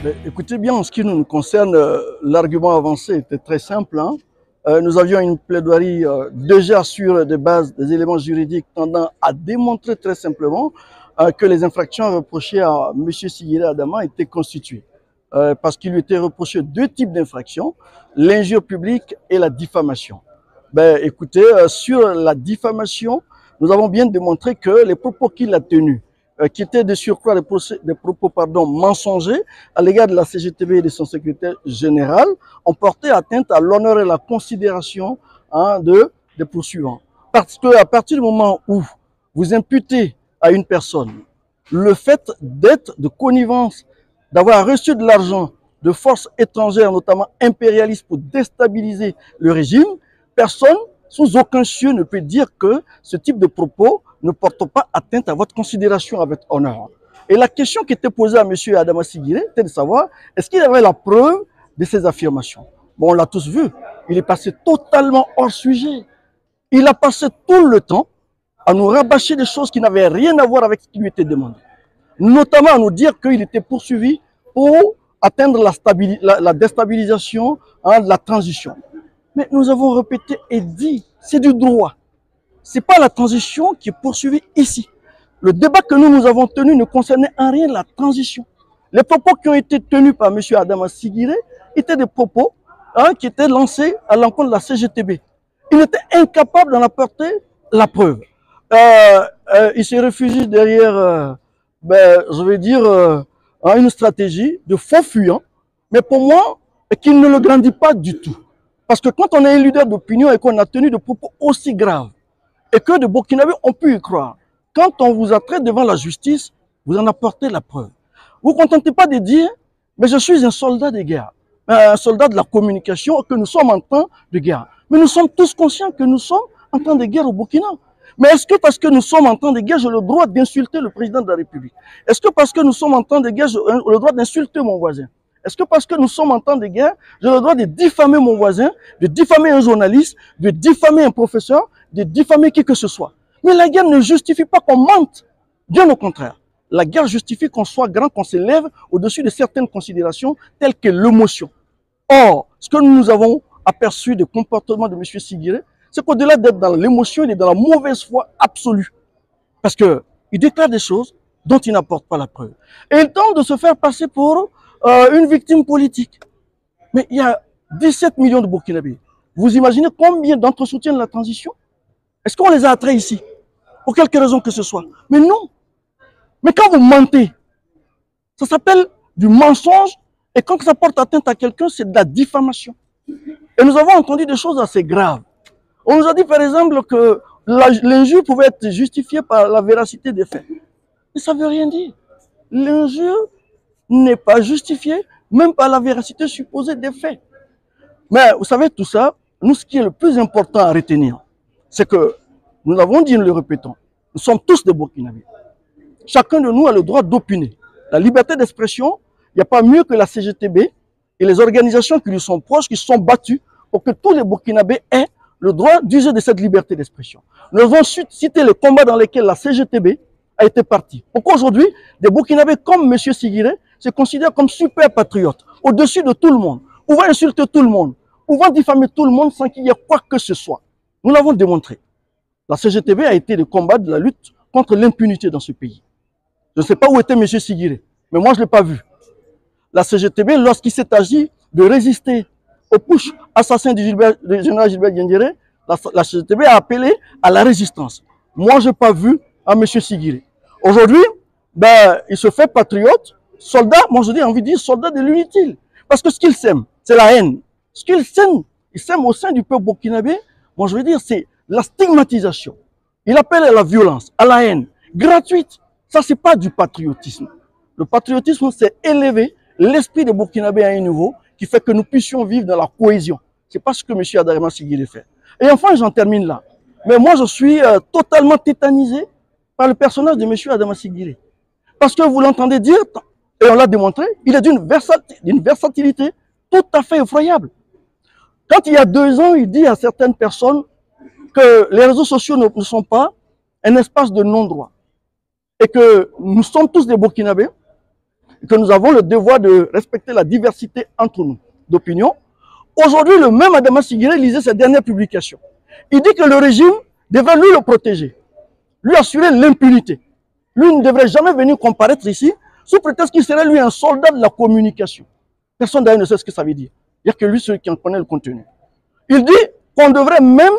Mais écoutez bien, en ce qui nous concerne, l'argument avancé était très simple. Nous avions une plaidoirie déjà sur des bases, des éléments juridiques tendant à démontrer très simplement que les infractions reprochées à M. Sigiré Adama étaient constituées. Parce qu'il lui était reproché deux types d'infractions, l'injure publique et la diffamation. Ben, écoutez, sur la diffamation, nous avons bien démontré que les propos qu'il a tenus, qui étaient de surcroît des propos mensongers à l'égard de la CGTB et de son secrétaire général, ont porté atteinte à l'honneur et la considération des poursuivants. Parce qu'à partir du moment où vous imputez à une personne le fait d'être de connivence, d'avoir reçu de l'argent de forces étrangères, notamment impérialistes, pour déstabiliser le régime, personne, sous aucun cieux, ne peut dire que ce type de propos ne porte pas atteinte à votre considération avec honneur. Et la question qui était posée à M. Adama Sigiré était de savoir, est-ce qu'il avait la preuve de ces affirmations? Bon, on l'a tous vu, il est passé totalement hors sujet. Il a passé tout le temps à nous rabâcher des choses qui n'avaient rien à voir avec ce qui lui était demandé. Notamment à nous dire qu'il était poursuivi pour atteindre la déstabilisation de la transition. Mais nous avons répété et dit, c'est du droit. Ce n'est pas la transition qui est poursuivie ici. Le débat que nous avons tenu ne concernait en rien la transition. Les propos qui ont été tenus par M. Adama Sigiré étaient des propos qui étaient lancés à l'encontre de la CGTB. Il était incapable d'en apporter la preuve. Il s'est réfugié derrière, je vais dire, une stratégie de faux fuyant, mais pour moi, qu'il ne le grandit pas du tout. Parce que quand on est un leader d'opinion et qu'on a tenu de propos aussi graves, et que de Burkinabés ont pu y croire, quand on vous a traité devant la justice, vous en apportez la preuve. Vous ne vous contentez pas de dire, mais je suis un soldat de guerre, un soldat de la communication, que nous sommes en temps de guerre. Mais nous sommes tous conscients que nous sommes en temps de guerre au Burkina. Mais est-ce que parce que nous sommes en temps de guerre, j'ai le droit d'insulter le président de la République? Est-ce que parce que nous sommes en temps de guerre, j'ai le droit d'insulter mon voisin? Est-ce que parce que nous sommes en temps de guerre, j'ai le droit de diffamer mon voisin, de diffamer un journaliste, de diffamer un professeur, de diffamer qui que ce soit? Mais la guerre ne justifie pas qu'on mente. Bien au contraire. La guerre justifie qu'on soit grand, qu'on s'élève au-dessus de certaines considérations telles que l'émotion. Or, ce que nous avons aperçu du comportement de M. Sigiré, c'est qu'au-delà d'être dans l'émotion, il est dans la mauvaise foi absolue. Parce qu'il déclare des choses dont il n'apporte pas la preuve. Et il tente de se faire passer pour une victime politique. Mais il y a 17 millions de Burkinabés. Vous imaginez combien d'entre eux soutiennent la transition? Est-ce qu'on les a attraits ici? Pour quelque raison que ce soit? Mais non. Mais quand vous mentez, ça s'appelle du mensonge. Et quand ça porte atteinte à quelqu'un, c'est de la diffamation. Et nous avons entendu des choses assez graves. On nous a dit par exemple que l'injure pouvait être justifiée par la véracité des faits. Mais ça ne veut rien dire. L'injure n'est pas justifiée même par la véracité supposée des faits. Mais vous savez tout ça, nous ce qui est le plus important à retenir, c'est que, nous l'avons dit, nous le répétons, nous sommes tous des Burkinabés. Chacun de nous a le droit d'opiner. La liberté d'expression, il n'y a pas mieux que la CGTB et les organisations qui lui sont proches, qui se sont battues pour que tous les Burkinabés aient le droit d'user de cette liberté d'expression. Nous avons cité les combats dans lesquels la CGTB a été partie. Pourquoi aujourd'hui, des Burkinabés comme M. Sigiré se considèrent comme super patriotes, au-dessus de tout le monde, pouvant insulter tout le monde, pouvant diffamer tout le monde sans qu'il y ait quoi que ce soit. Nous l'avons démontré. La CGTB a été le combat de la lutte contre l'impunité dans ce pays. Je ne sais pas où était M. Sigiré, mais moi je ne l'ai pas vu. La CGTB, lorsqu'il s'est agi de résister au push assassin du général Gilbert Diendéré, la CGTB a appelé à la résistance. Moi, je n'ai pas vu M. Sigiré. Aujourd'hui, il se fait patriote, soldat, moi je dis envie de dire soldat de l'inutile. Parce que ce qu'il sème, c'est la haine. Ce qu'il sème, il sème au sein du peuple burkinabé, moi je veux dire, c'est la stigmatisation. Il appelle à la violence, à la haine, gratuite. Ça, ce n'est pas du patriotisme. Le patriotisme, c'est élever l'esprit des Burkinabés à un niveau qui fait que nous puissions vivre dans la cohésion. Ce n'est pas ce que M. Adama Sigiré fait. Et enfin, j'en termine là. Mais moi, je suis totalement tétanisé par le personnage de M. Adama Sigiré. Parce que vous l'entendez dire, et on l'a démontré, il est d'une versatilité tout à fait effroyable. Quand il y a 2 ans, il dit à certaines personnes que les réseaux sociaux ne sont pas un espace de non-droit. Et que nous sommes tous des Burkinabés. et que nous avons le devoir de respecter la diversité entre nous d'opinion. Aujourd'hui, le même Adama Sigiré lisait ses dernières publications. Il dit que le régime devrait lui le protéger, lui assurer l'impunité. Lui ne devrait jamais venir comparaître ici sous prétexte qu'il serait lui un soldat de la communication. Personne d'ailleurs ne sait ce que ça veut dire. Il n'y a que lui celui qui en connaît le contenu. Il dit qu'on devrait même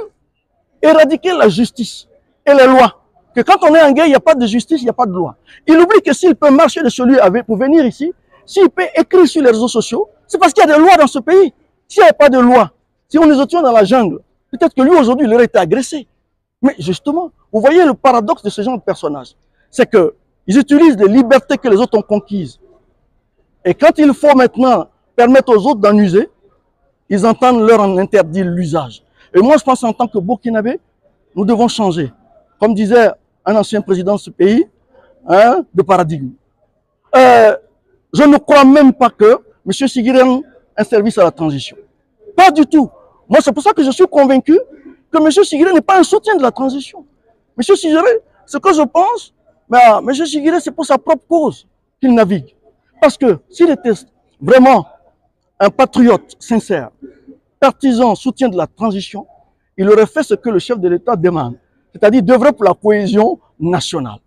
éradiquer la justice et les lois. Que quand on est en guerre, il n'y a pas de justice, il n'y a pas de loi. Il oublie que s'il peut marcher de celui pour venir ici, s'il peut écrire sur les réseaux sociaux, c'est parce qu'il y a des lois dans ce pays. S'il n'y avait pas de loi, si on nous étions dans la jungle, peut-être que lui aujourd'hui, il aurait été agressé. Mais justement, vous voyez le paradoxe de ce genre de personnages. C'est qu'ils utilisent les libertés que les autres ont conquises. Et quand il faut maintenant permettre aux autres d'en user, ils entendent leur en interdire l'usage. Et moi, je pense en tant que Burkinabé, nous devons changer. Comme disait un ancien président de ce pays, de paradigme. Je ne crois même pas que M. Sigiré ait un service à la transition. Pas du tout. Moi, c'est pour ça que je suis convaincu que M. Sigiré n'est pas un soutien de la transition. M. Sigiré, ce que je pense, M. Sigiré, c'est pour sa propre cause qu'il navigue. Parce que s'il était vraiment un patriote sincère, partisan, soutien de la transition, il aurait fait ce que le chef de l'État demande, c'est-à-dire d'œuvrer pour la cohésion nationale,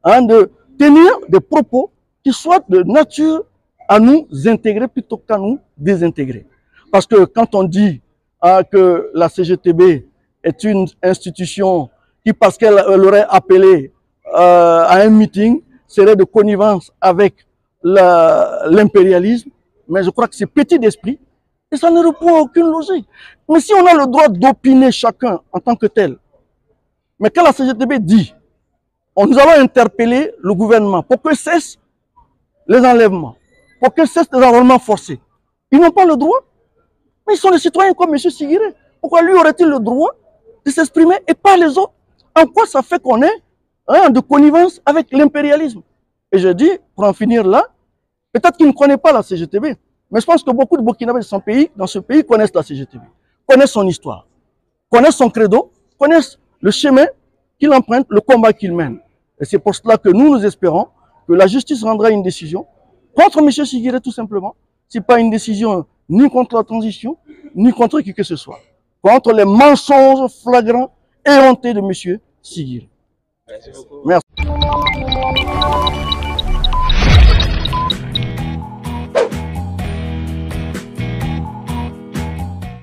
de tenir des propos qui soient de nature à nous intégrer plutôt qu'à nous désintégrer. Parce que quand on dit que la CGTB est une institution qui, parce qu'elle aurait appelé à un meeting, serait de connivence avec l'impérialisme, mais je crois que c'est petit d'esprit et ça ne répond à aucune logique. Mais si on a le droit d'opiner chacun en tant que tel, mais quand la CGTB dit, nous allons interpeller le gouvernement pour que cesse les enlèvements, pour que cesse les enrôlements forcés, ils n'ont pas le droit. Mais ils sont des citoyens comme M. Sigiré. Pourquoi lui aurait-il le droit de s'exprimer et pas les autres? En quoi ça fait qu'on est de connivence avec l'impérialisme? Et je dis, pour en finir là, peut-être qu'il ne connaît pas la CGTB, mais je pense que beaucoup de Burkinabés dans ce pays connaissent la CGTB, connaissent son histoire, connaissent son credo, connaissent le chemin qu'il emprunte, le combat qu'il mène. Et c'est pour cela que nous espérons que la justice rendra une décision contre M. Sigiré tout simplement. Ce n'est pas une décision ni contre la transition, ni contre qui que ce soit. Contre les mensonges flagrants et hontés de M. Sigiré. Merci beaucoup. Merci.